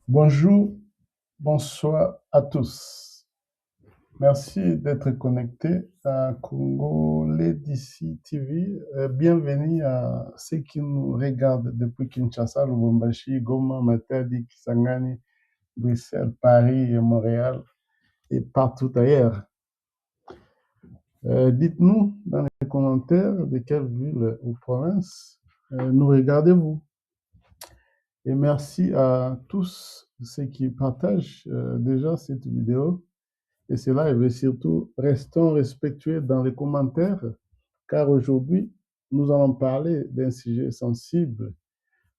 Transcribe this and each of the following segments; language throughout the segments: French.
Bonjour, bonsoir à tous. Merci d'être connectés à Congolais d'ici TV. Bienvenue à ceux qui nous regardent depuis Kinshasa, Lubumbashi, Goma, Matadi, Kisangani, Bruxelles, Paris et Montréal et partout ailleurs. Dites-nous dans les commentaires de quelle ville ou province nous regardez-vous. Et merci à tous ceux qui partagent déjà cette vidéo et ce live. Et surtout, restons respectueux dans les commentaires, car aujourd'hui, nous allons parler d'un sujet sensible,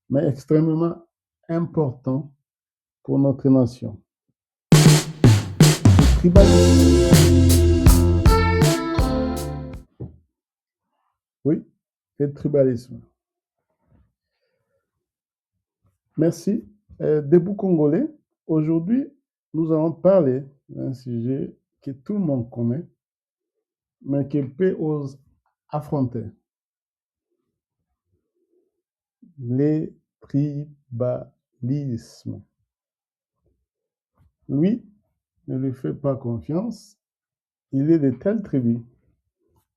mais extrêmement important pour notre nation. Le tribalisme. Oui, le tribalisme. Merci. Debout Congolais, aujourd'hui, nous allons parler d'un sujet que tout le monde connaît, mais que peu osent affronter. Le tribalisme. Lui ne lui fait pas confiance. Il est de telle tribu.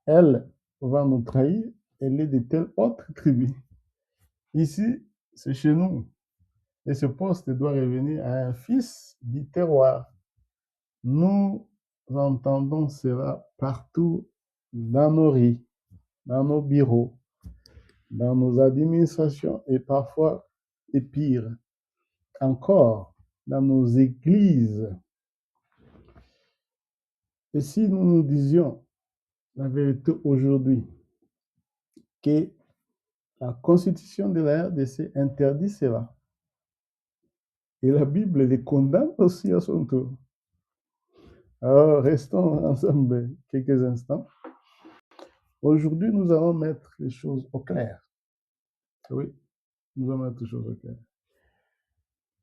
Elle va nous trahir. Elle est de telle autre tribu. Ici, c'est chez nous. Et ce poste doit revenir à un fils du terroir. Nous entendons cela partout dans nos rues, dans nos bureaux, dans nos administrations et parfois, et pire encore, dans nos églises. Et si nous nous disions la vérité aujourd'hui, que la constitution de la RDC interdit cela, et la Bible les condamne aussi à son tour. Alors, restons ensemble quelques instants. Aujourd'hui, nous allons mettre les choses au clair. Oui, nous allons mettre les choses au clair.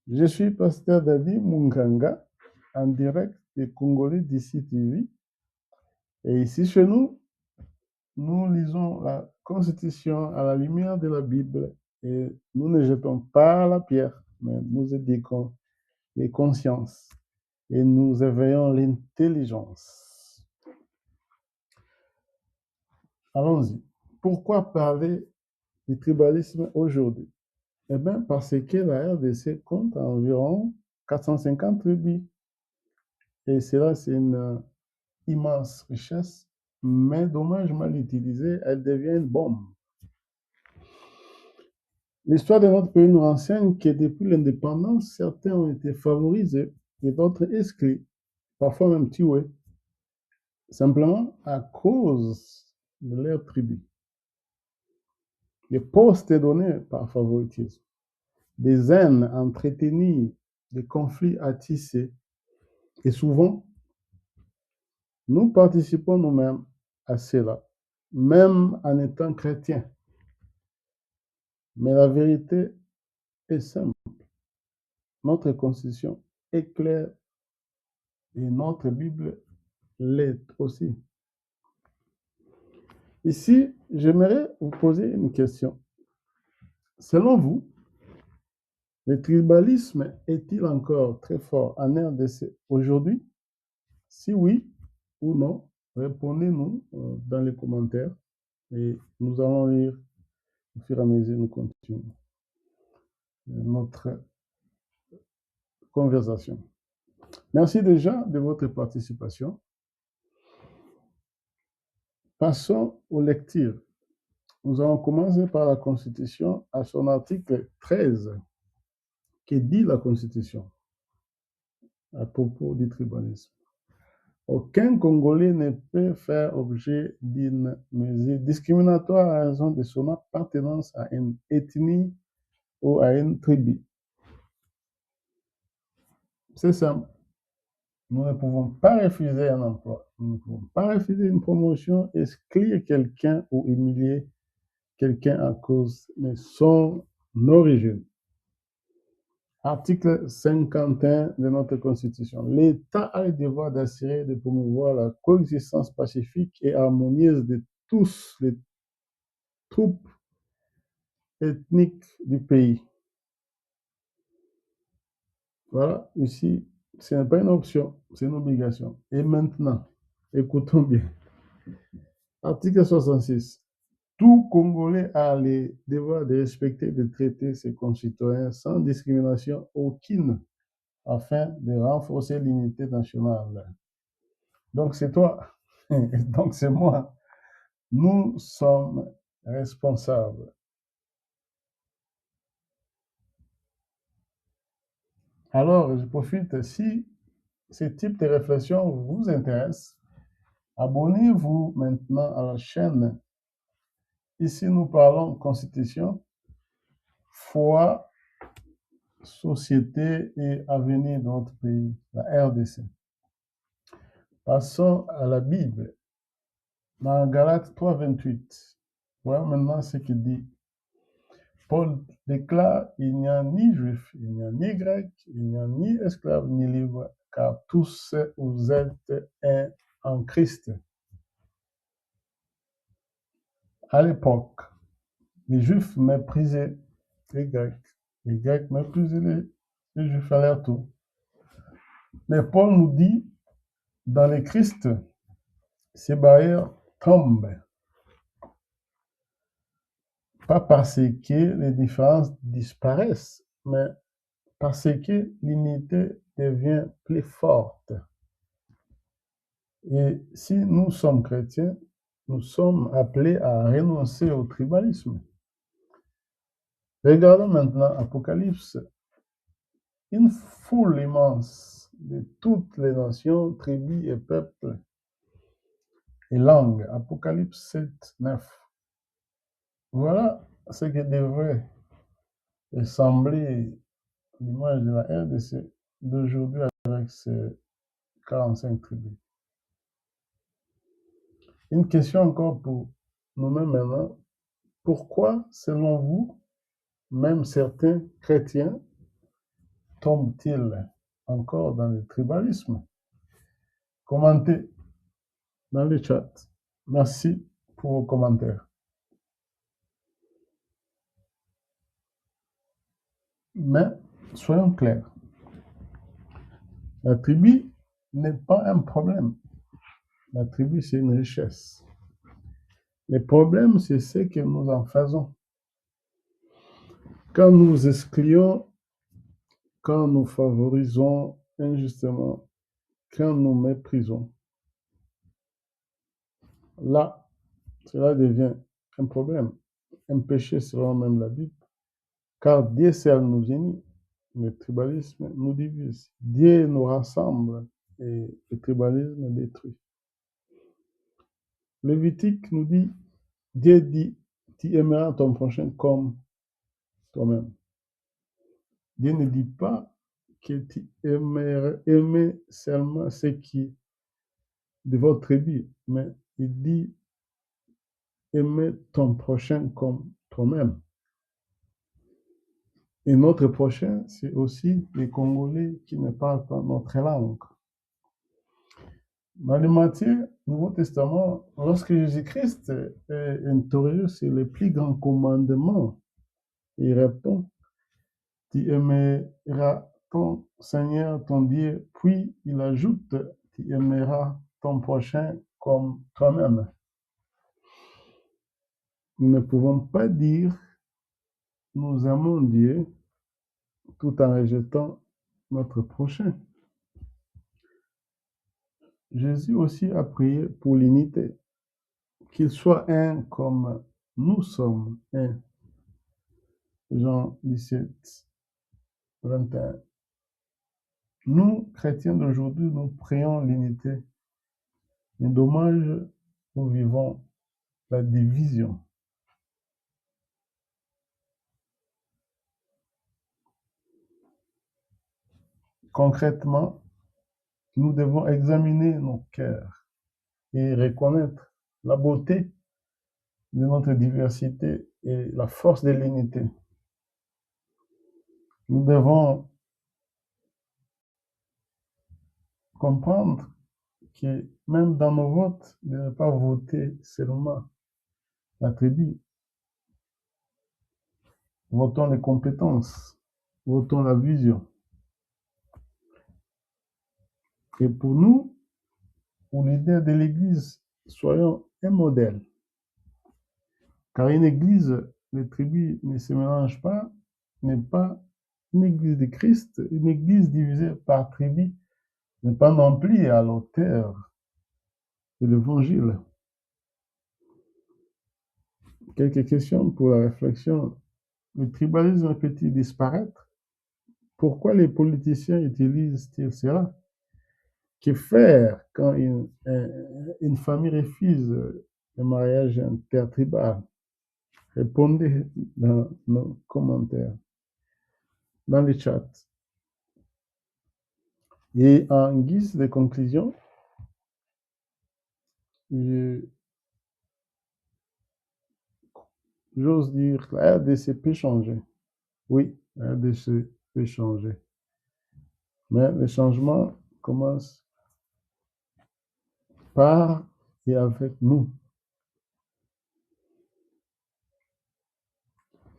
Je suis pasteur Dadi Munganga, en direct des Congolais d'ici TV. Et ici, chez nous, nous lisons la Constitution à la lumière de la Bible et nous ne jetons pas la pierre, mais nous éduquons les consciences et nous éveillons l'intelligence. Allons-y. Pourquoi parler du tribalisme aujourd'hui? Eh bien, parce que la RDC compte environ 450 tribus. Et cela, c'est une immense richesse, mais dommage mal utilisée, elle devient une bombe. L'histoire de notre pays nous renseigne que depuis l'indépendance, certains ont été favorisés et d'autres exclus, parfois même tués, simplement à cause de leur tribu. Les postes donnés par favoritisme, des haines entretenues, des conflits à tisser, et souvent, nous participons nous-mêmes à cela, même en étant chrétiens. Mais la vérité est simple. Notre constitution est claire et notre Bible l'est aussi. Ici, j'aimerais vous poser une question. Selon vous, le tribalisme est-il encore très fort en RDC aujourd'hui? Si oui ou non, répondez-nous dans les commentaires et nous allons lire au fur et à mesure nous continuons notre conversation. Merci déjà de votre participation. Passons aux lectures. Nous allons commencer par la Constitution à son article 13, qui dit la Constitution à propos du tribalisme. Aucun Congolais ne peut faire objet d'une mesure discriminatoire à raison de son appartenance à une ethnie ou à une tribu. C'est simple. Nous ne pouvons pas refuser un emploi. Nous ne pouvons pas refuser une promotion, exclure quelqu'un ou humilier quelqu'un à cause de son origine. Article 51 de notre Constitution. L'État a le devoir d'assurer et de promouvoir la coexistence pacifique et harmonieuse de tous les troupes ethniques du pays. Voilà, ici, ce n'est pas une option, c'est une obligation. Et maintenant, écoutons bien. Article 66. Tout Congolais a le devoir de respecter et de traiter ses concitoyens sans discrimination aucune afin de renforcer l'unité nationale. Donc c'est toi, donc c'est moi. Nous sommes responsables. Alors, je profite, si ce type de réflexion vous intéresse, abonnez-vous maintenant à la chaîne. Ici, nous parlons constitution, foi, société et avenir de notre pays, la RDC. Passons à la Bible. Dans Galates 3, 28, voilà maintenant ce qu'il dit. Paul déclare, il n'y a ni juif, il n'y a ni grec, il n'y a ni esclave, ni libre, car tous vous êtes un en Christ. À l'époque, les juifs méprisaient les grecs méprisaient les juifs à leur tour. Mais Paul nous dit, dans le Christ, ces barrières tombent. Pas parce que les différences disparaissent, mais parce que l'unité devient plus forte. Et si nous sommes chrétiens, nous sommes appelés à renoncer au tribalisme. Regardons maintenant Apocalypse. Une foule immense de toutes les nations, tribus et peuples et langues. Apocalypse 7, 9. Voilà ce qui devrait ressembler l'image de la RDC d'aujourd'hui avec ses 45 tribus. Une question encore pour nous-mêmes maintenant. Pourquoi, selon vous, même certains chrétiens tombent-ils encore dans le tribalisme? Commentez dans le chat. Merci pour vos commentaires. Mais soyons clairs, la tribu n'est pas un problème. La tribu, c'est une richesse. Le problème, c'est ce que nous en faisons. Quand nous excluons, quand nous favorisons injustement, quand nous méprisons, là, cela devient un problème, un péché selon même la Bible. Car Dieu seul nous unit, le tribalisme nous divise. Dieu nous rassemble et le tribalisme détruit. Lévitique nous dit, Dieu dit, tu aimeras ton prochain comme toi-même. Dieu ne dit pas que tu aimes seulement ce qui est de votre tribu, mais il dit aimer ton prochain comme toi-même. Et notre prochain, c'est aussi les Congolais qui ne parlent pas notre langue. Dans le Matthieu, Nouveau Testament, lorsque Jésus-Christ est interrogé sur les plus grands commandements, il répond, tu aimeras ton Seigneur, ton Dieu, puis il ajoute, tu aimeras ton prochain comme toi-même. Nous ne pouvons pas dire, nous aimons Dieu tout en rejetant notre prochain. Jésus aussi a prié pour l'unité, qu'il soit un comme nous sommes un. Jean 17, 21. Nous, chrétiens d'aujourd'hui, nous prions l'unité. Mais dommage, nous vivons la division. Concrètement, nous devons examiner nos cœurs et reconnaître la beauté de notre diversité et la force de l'unité. Nous devons comprendre que même dans nos votes, de ne pas voter seulement la tribu. Votons les compétences, votons la vision. Et pour nous, pour leader de l'Église, soyons un modèle. Car une Église, les tribus ne se mélangent pas, n'est pas une Église de Christ. Une Église divisée par tribus n'est pas non plus à l'auteur de l'Évangile. Quelques questions pour la réflexion. Le tribalisme peut-il disparaître? Pourquoi les politiciens utilisent-ils cela? Que faire quand une famille refuse le mariage intertribal? Répondez dans nos commentaires, dans le chat. Et en guise de conclusion, j'ose dire que la RDC peut changer. Oui, la RDC peut changer. Mais le changement commence par et avec nous.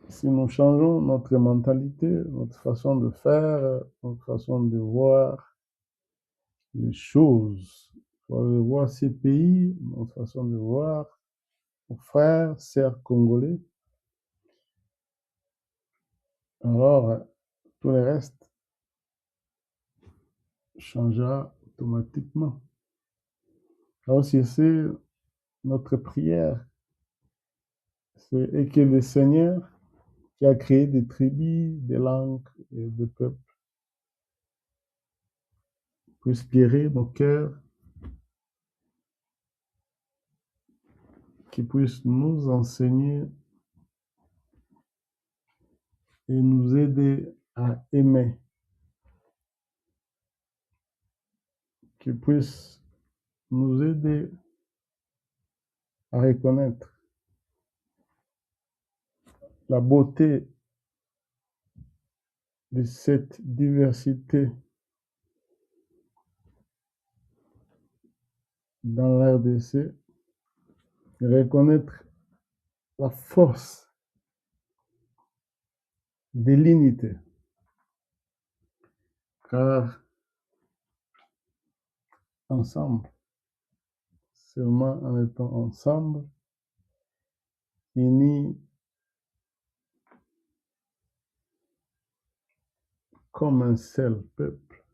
Si nous changeons notre mentalité, notre façon de faire, notre façon de voir les choses, de voir ces pays, notre façon de voir nos frères, sœurs congolais, alors tout le reste changera automatiquement. Alors c'est notre prière, et que le Seigneur qui a créé des tribus, des langues et des peuples puisse guérir nos cœurs, qui puisse nous enseigner et nous aider à aimer, qui puisse nous aider à reconnaître la beauté de cette diversité dans la RDC, reconnaître la force de l'unité, car ensemble, seulement en étant ensemble, unis comme un seul peuple,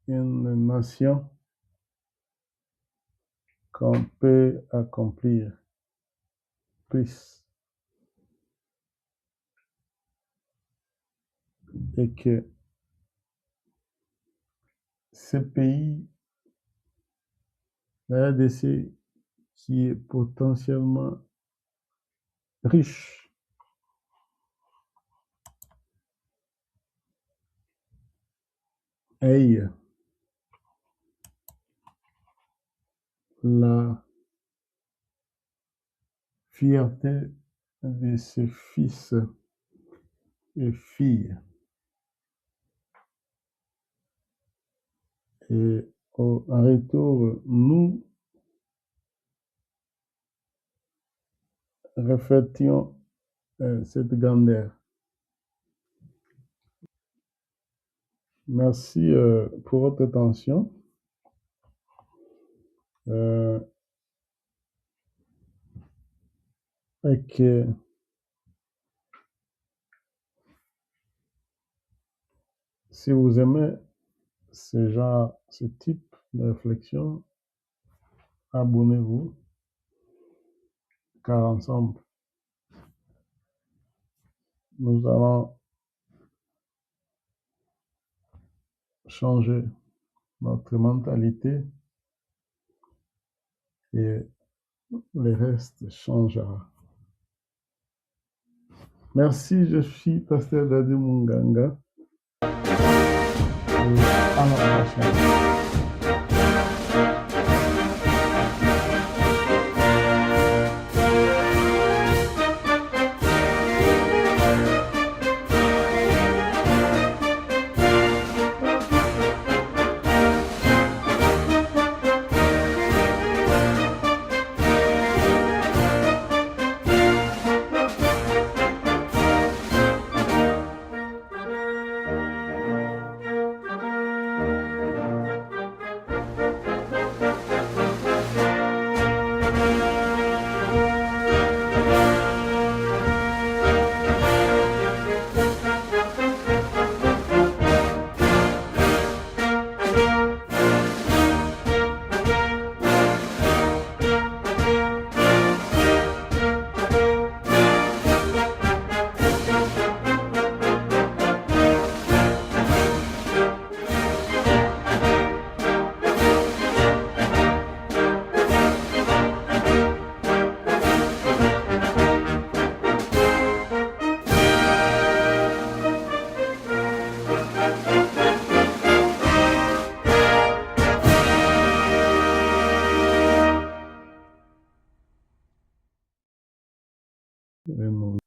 une nation qu'on peut accomplir plus, et que ce pays, la RDC, qui est potentiellement riche, ait la fierté de ses fils et filles. Et en retour, nous reflétions cette grandeur. Merci pour votre attention. Et que si vous aimez ce type de réflexion, abonnez-vous, car ensemble, nous allons changer notre mentalité et le reste changera. Merci, je suis Pasteur Daddy Munganga. Et à la prochaine. Vraiment.